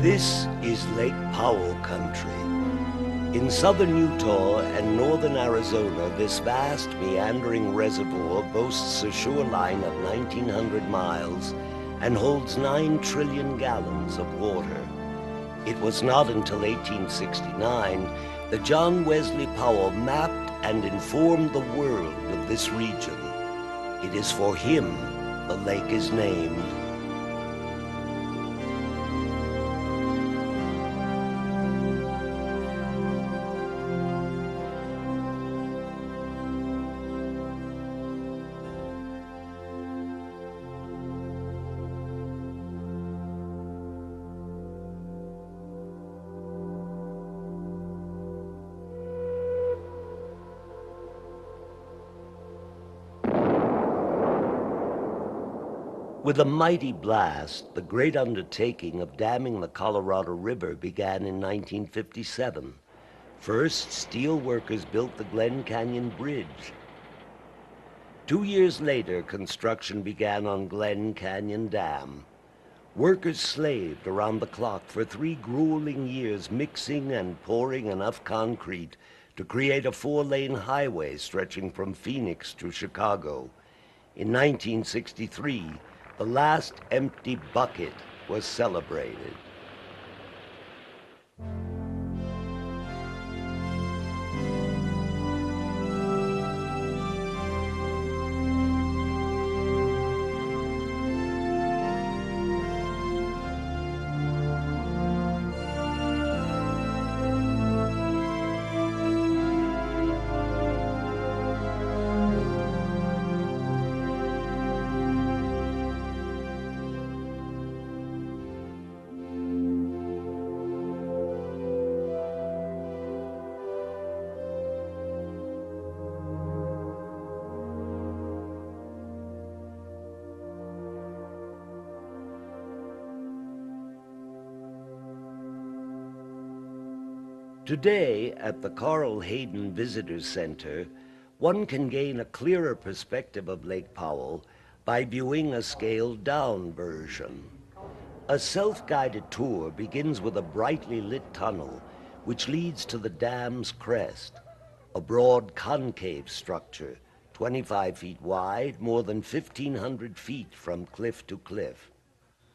This is Lake Powell country. In southern Utah and northern Arizona, this vast meandering reservoir boasts a shoreline of 1,900 miles and holds 9 trillion gallons of water. It was not until 1869 that John Wesley Powell mapped and informed the world of this region. It is for him the lake is named. With a mighty blast, the great undertaking of damming the Colorado River began in 1957. First, steel workers built the Glen Canyon Bridge. 2 years later, construction began on Glen Canyon Dam. Workers slaved around the clock for 3 grueling years, mixing and pouring enough concrete to create a 4-lane highway stretching from Phoenix to Chicago. In 1963, the last empty bucket was celebrated. Today, at the Carl Hayden Visitor Center, one can gain a clearer perspective of Lake Powell by viewing a scaled-down version. A self-guided tour begins with a brightly lit tunnel which leads to the dam's crest, a broad concave structure, 25 feet wide, more than 1,500 feet from cliff to cliff.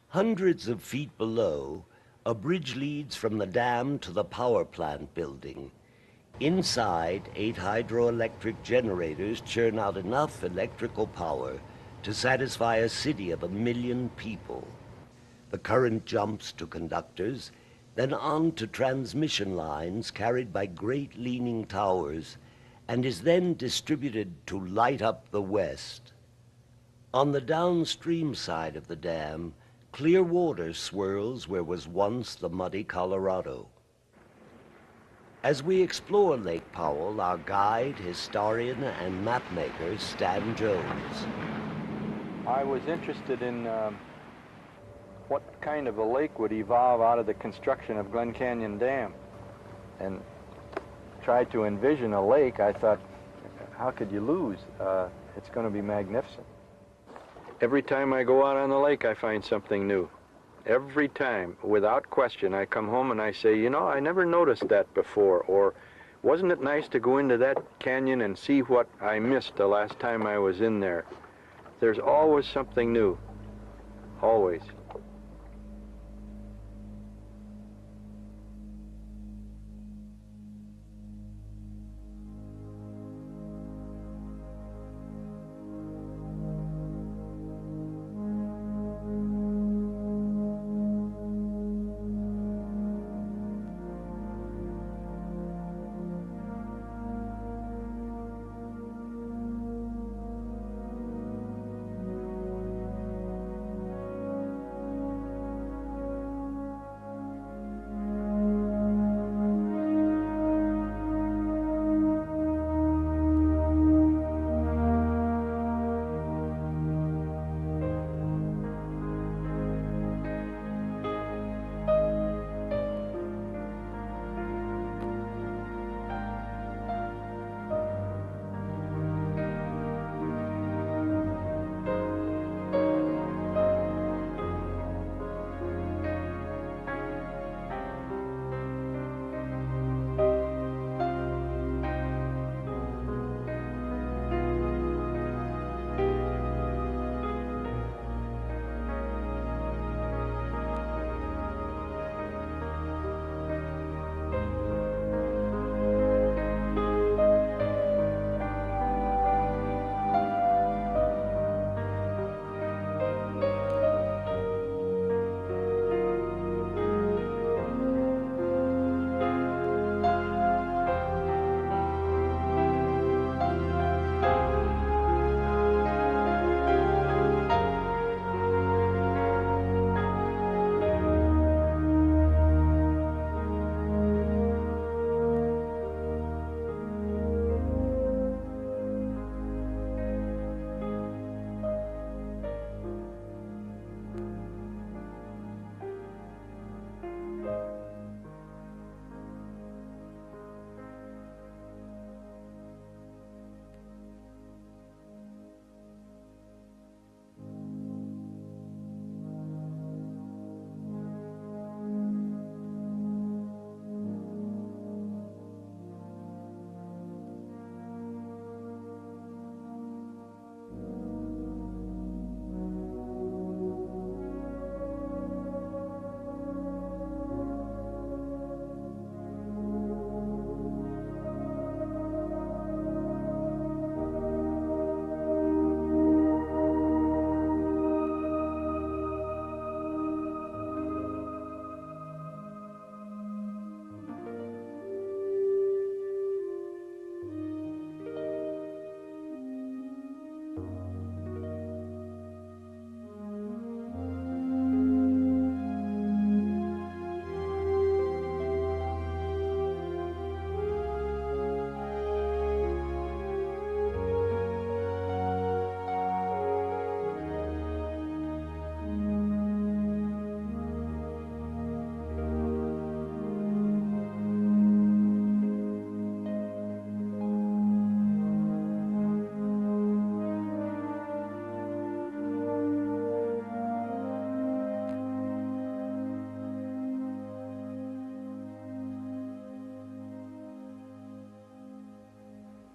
Hundreds of feet below, a bridge leads from the dam to the power plant building. Inside, 8 hydroelectric generators churn out enough electrical power to satisfy a city of 1 million people. The current jumps to conductors, then on to transmission lines carried by great leaning towers, and is then distributed to light up the west. On the downstream side of the dam, clear water swirls where was once the muddy Colorado. As we explore Lake Powell, our guide, historian, and mapmaker is Stan Jones. I was interested in what kind of a lake would evolve out of the construction of Glen Canyon Dam, and tried to envision a lake. I thought, how could you lose? It's going to be magnificent. Every time I go out on the lake, I find something new. Every time, without question, I come home and I say, you know, I never noticed that before, or wasn't it nice to go into that canyon and see what I missed the last time I was in there? There's always something new, always.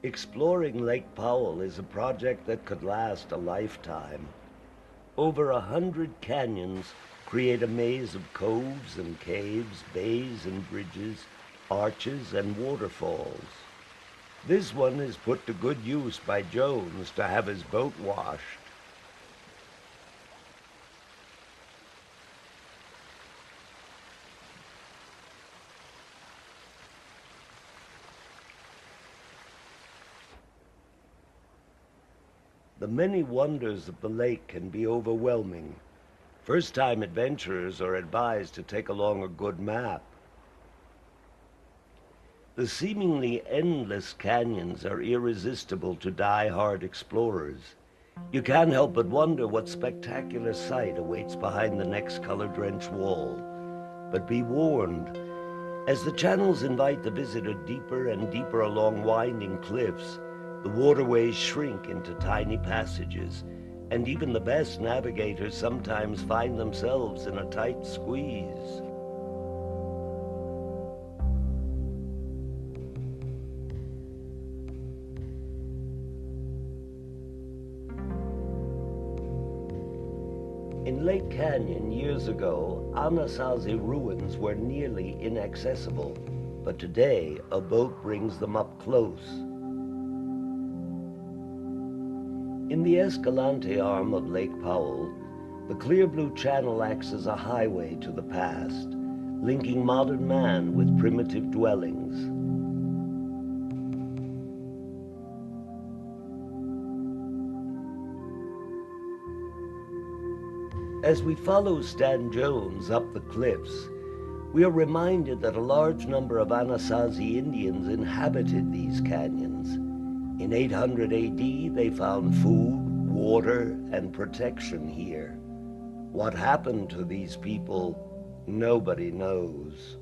Exploring Lake Powell is a project that could last a lifetime. Over 100 canyons create a maze of coves and caves, bays and bridges, arches and waterfalls. This one is put to good use by Jones to have his boat washed. The many wonders of the lake can be overwhelming. First-time adventurers are advised to take along a good map. The seemingly endless canyons are irresistible to die-hard explorers. You can't help but wonder what spectacular sight awaits behind the next color-drenched wall. But be warned, as the channels invite the visitor deeper and deeper along winding cliffs, the waterways shrink into tiny passages, and even the best navigators sometimes find themselves in a tight squeeze. In Lake Canyon years ago, Anasazi ruins were nearly inaccessible, but today a boat brings them up close. In the Escalante arm of Lake Powell, the clear blue channel acts as a highway to the past, linking modern man with primitive dwellings. As we follow Stan Jones up the cliffs, we are reminded that a large number of Anasazi Indians inhabited these canyons. In 800 AD, they found food, water, and protection here. What happened to these people, nobody knows.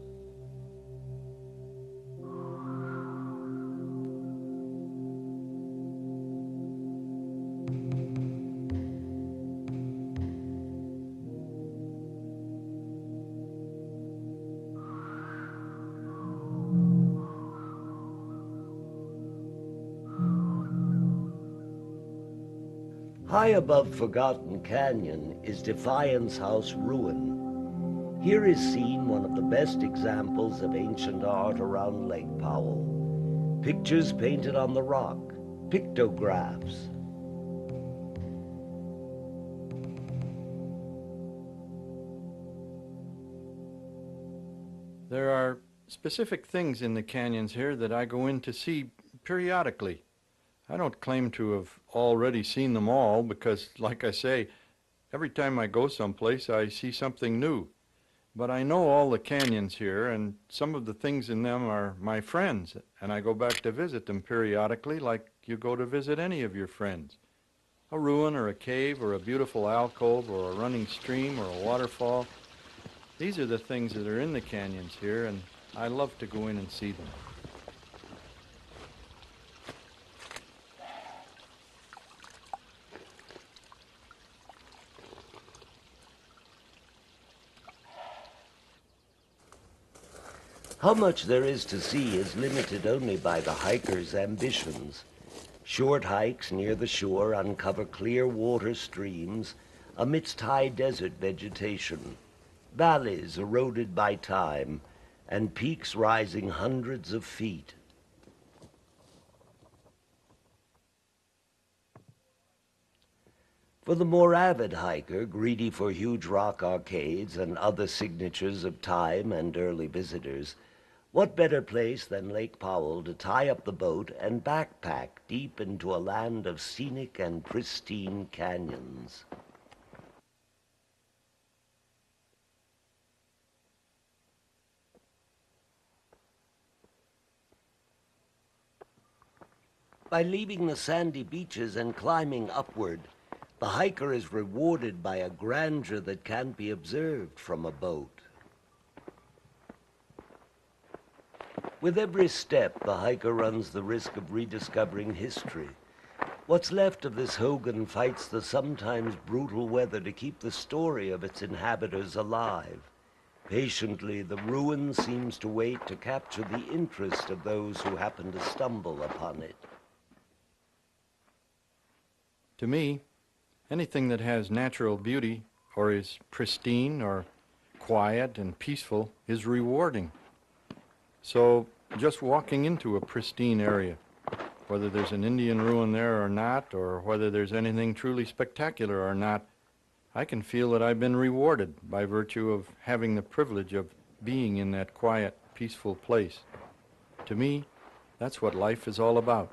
High above Forgotten Canyon is Defiance House ruin. Here is seen one of the best examples of ancient art around Lake Powell. Pictures painted on the rock, pictographs. There are specific things in the canyons here that I go in to see periodically. I don't claim to have already seen them all because, like I say, every time I go someplace I see something new. But I know all the canyons here, and some of the things in them are my friends, and I go back to visit them periodically like you go to visit any of your friends. A ruin or a cave or a beautiful alcove or a running stream or a waterfall. These are the things that are in the canyons here, and I love to go in and see them. How much there is to see is limited only by the hiker's ambitions. Short hikes near the shore uncover clear water streams amidst high desert vegetation, valleys eroded by time, and peaks rising hundreds of feet. For the more avid hiker, greedy for huge rock arcades and other signatures of time and early visitors, what better place than Lake Powell to tie up the boat and backpack deep into a land of scenic and pristine canyons? By leaving the sandy beaches and climbing upward, the hiker is rewarded by a grandeur that can't be observed from a boat. With every step, the hiker runs the risk of rediscovering history. What's left of this Hogan fights the sometimes brutal weather to keep the story of its inhabitants alive. Patiently, the ruin seems to wait to capture the interest of those who happen to stumble upon it. To me, anything that has natural beauty or is pristine or quiet and peaceful is rewarding. So just walking into a pristine area, whether there's an Indian ruin there or not, or whether there's anything truly spectacular or not, I can feel that I've been rewarded by virtue of having the privilege of being in that quiet, peaceful place. To me, that's what life is all about.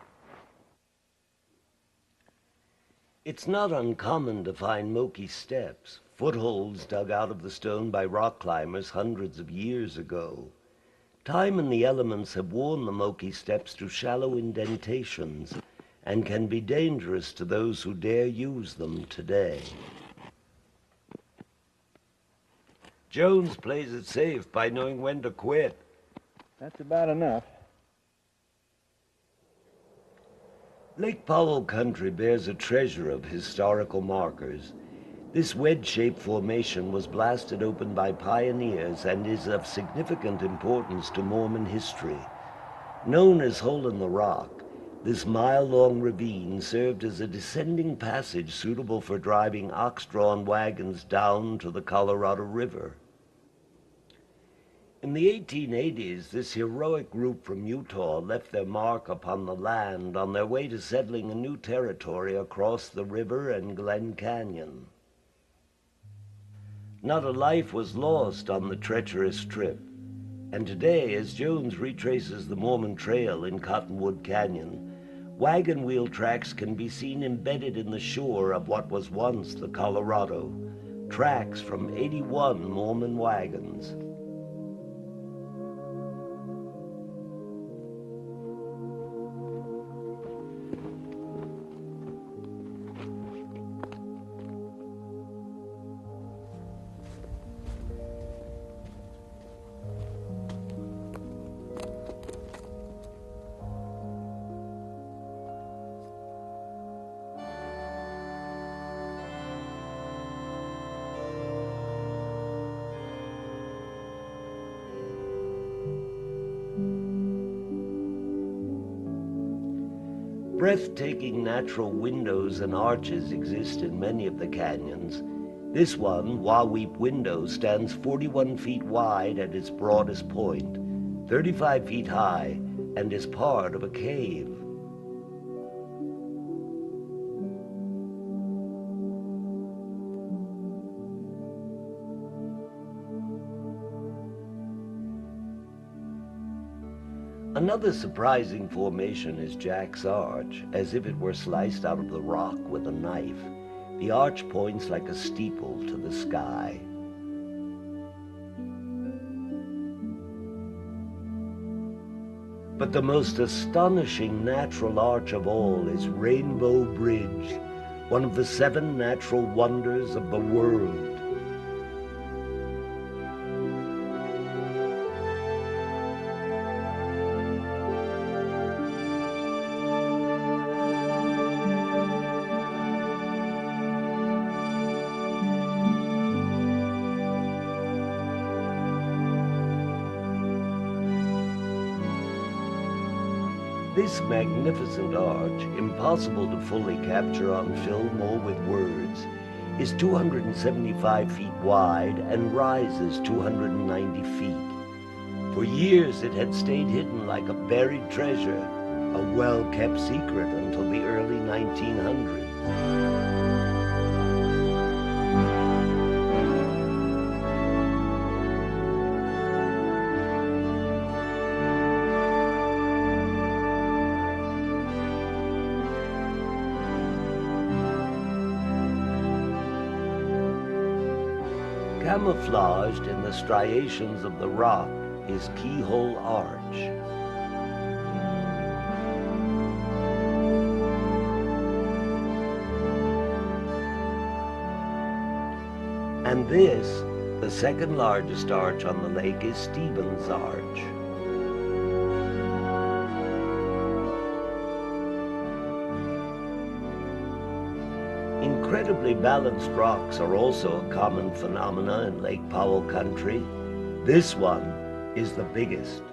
It's not uncommon to find Moki steps, footholds dug out of the stone by rock climbers hundreds of years ago. Time and the elements have worn the Moki steps to shallow indentations and can be dangerous to those who dare use them today. Jones plays it safe by knowing when to quit. That's about enough. Lake Powell country bears a treasure of historical markers. This wedge-shaped formation was blasted open by pioneers and is of significant importance to Mormon history. Known as Hole in the Rock, this mile-long ravine served as a descending passage suitable for driving ox-drawn wagons down to the Colorado River. In the 1880s, this heroic group from Utah left their mark upon the land on their way to settling a new territory across the river and Glen Canyon. Not a life was lost on the treacherous trip, and today, as Jones retraces the Mormon Trail in Cottonwood Canyon, wagon wheel tracks can be seen embedded in the shore of what was once the Colorado, tracks from 81 Mormon wagons. Breathtaking natural windows and arches exist in many of the canyons. This one, Waweep Window, stands 41 feet wide at its broadest point, 35 feet high, and is part of a cave. Another surprising formation is Jack's Arch, as if it were sliced out of the rock with a knife. The arch points like a steeple to the sky. But the most astonishing natural arch of all is Rainbow Bridge, one of the 7 natural wonders of the world. This magnificent arch, impossible to fully capture on film or with words, is 275 feet wide and rises 290 feet. For years it had stayed hidden like a buried treasure, a well-kept secret until the early 1900s. Camouflaged in the striations of the rock is Keyhole Arch. And this, the second largest arch on the lake, is Stevens Arch. Incredibly balanced rocks are also a common phenomenon in Lake Powell country. This one is the biggest.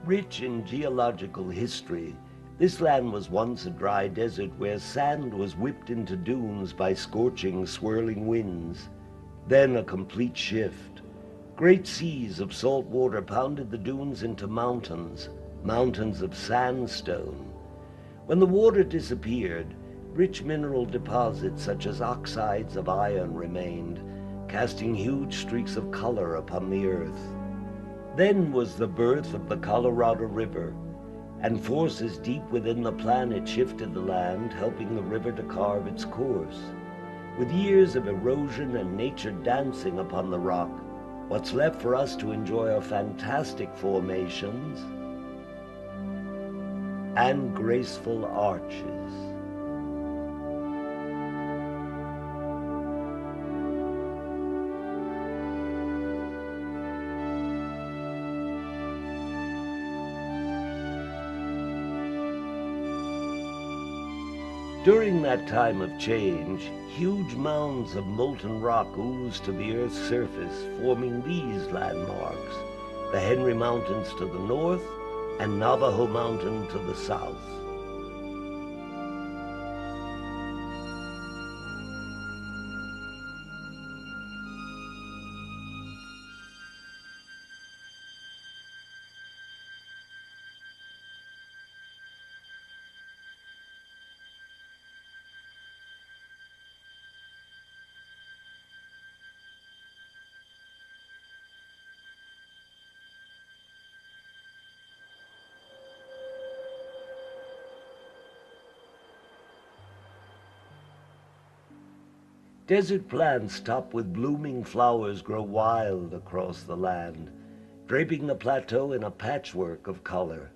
Rich in geological history, This land was once a dry desert where sand was whipped into dunes by scorching, swirling winds. Then a complete shift. Great seas of salt water pounded the dunes into mountains, mountains of sandstone. When the water disappeared, rich mineral deposits such as oxides of iron remained, casting huge streaks of color upon the earth. Then was the birth of the Colorado River, and forces deep within the planet shifted the land, helping the river to carve its course. With years of erosion and nature dancing upon the rock, what's left for us to enjoy are fantastic formations and graceful arches. During that time of change, huge mounds of molten rock oozed to the Earth's surface, forming these landmarks: the Henry Mountains to the north and Navajo Mountain to the south. Desert plants topped with blooming flowers grow wild across the land, draping the plateau in a patchwork of color.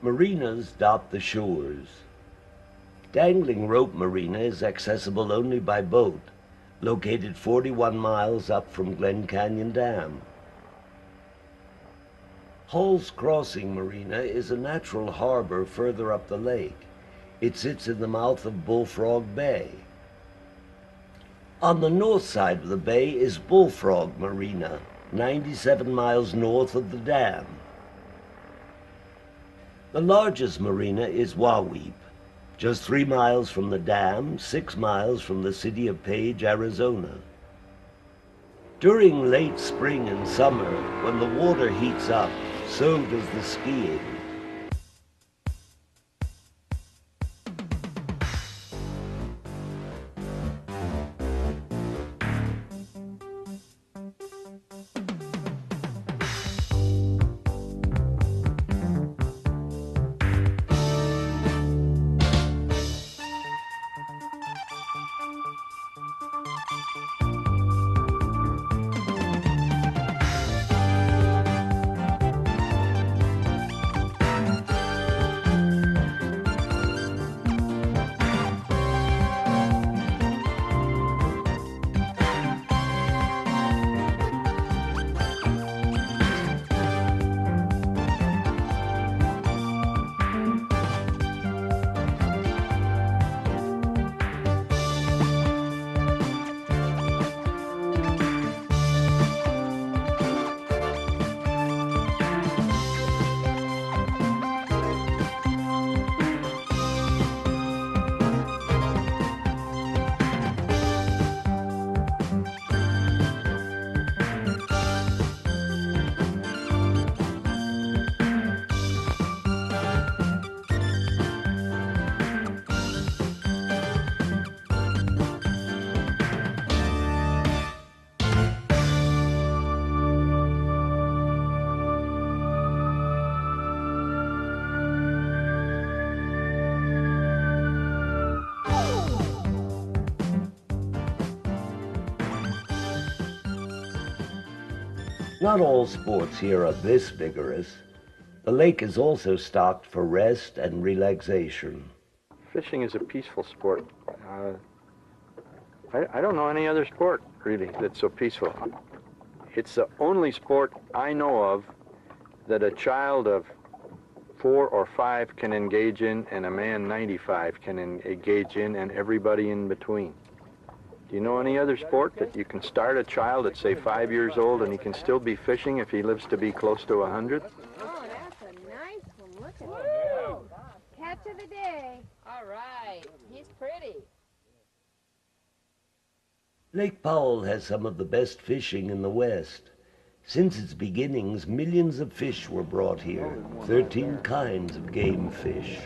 Marinas dot the shores. Dangling Rope Marina is accessible only by boat, located 41 miles up from Glen Canyon Dam. Hall's Crossing Marina is a natural harbor further up the lake. It sits in the mouth of Bullfrog Bay. On the north side of the bay is Bullfrog Marina, 97 miles north of the dam. The largest marina is Waweep, just 3 miles from the dam, 6 miles from the city of Page, Arizona. During late spring and summer, when the water heats up, so does the skiing. Not all sports here are this vigorous. The lake is also stocked for rest and relaxation. Fishing is a peaceful sport. I don't know any other sport, really, that's so peaceful. It's the only sport I know of that a child of 4 or 5 can engage in, and a man 95 can engage in, and everybody in between. Do you know any other sport that you can start a child at, say, 5 years old, and he can still be fishing if he lives to be close to 100? Oh, that's a nice one. Look at that. Catch of the day. All right. He's pretty. Lake Powell has some of the best fishing in the West. Since its beginnings, millions of fish were brought here, 13 kinds of game fish.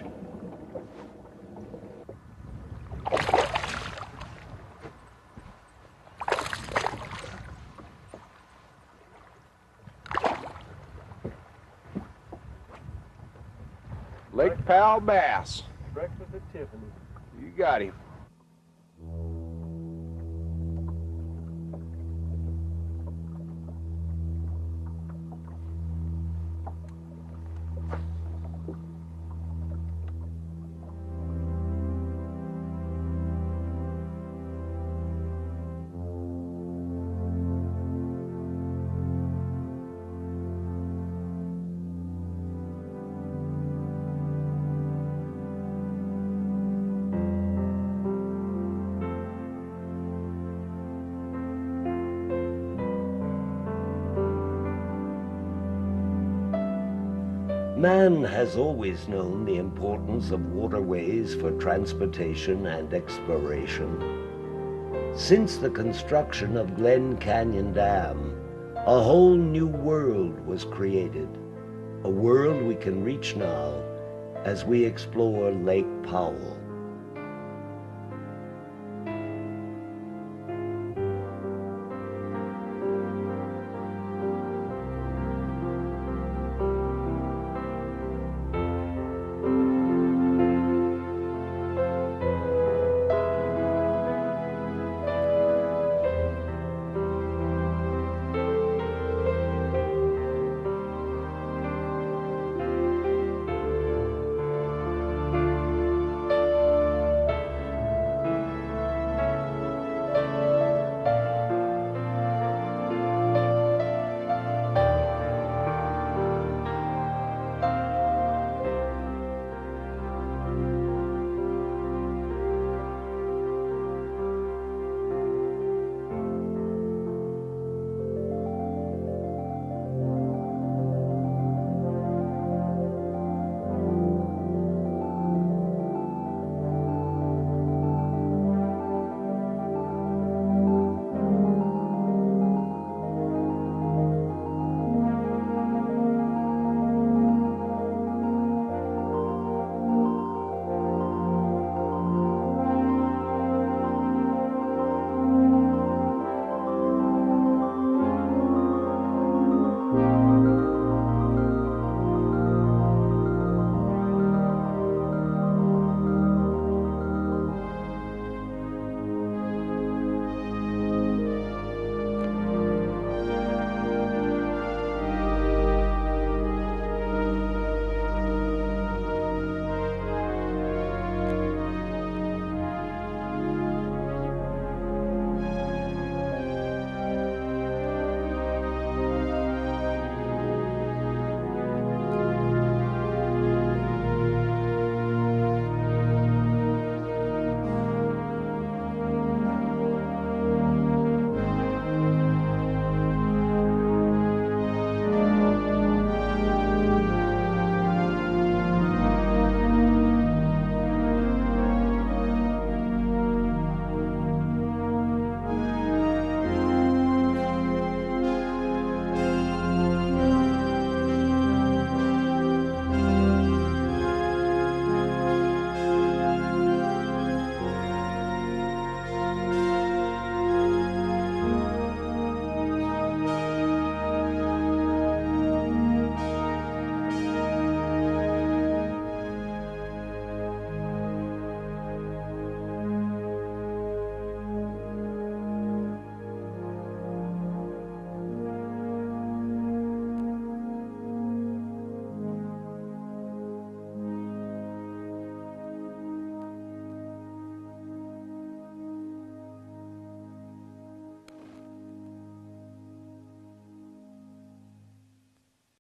Lake Powell bass. Breakfast at Tiffany. You got him. Man has always known the importance of waterways for transportation and exploration. Since the construction of Glen Canyon Dam, a whole new world was created, a world we can reach now as we explore Lake Powell.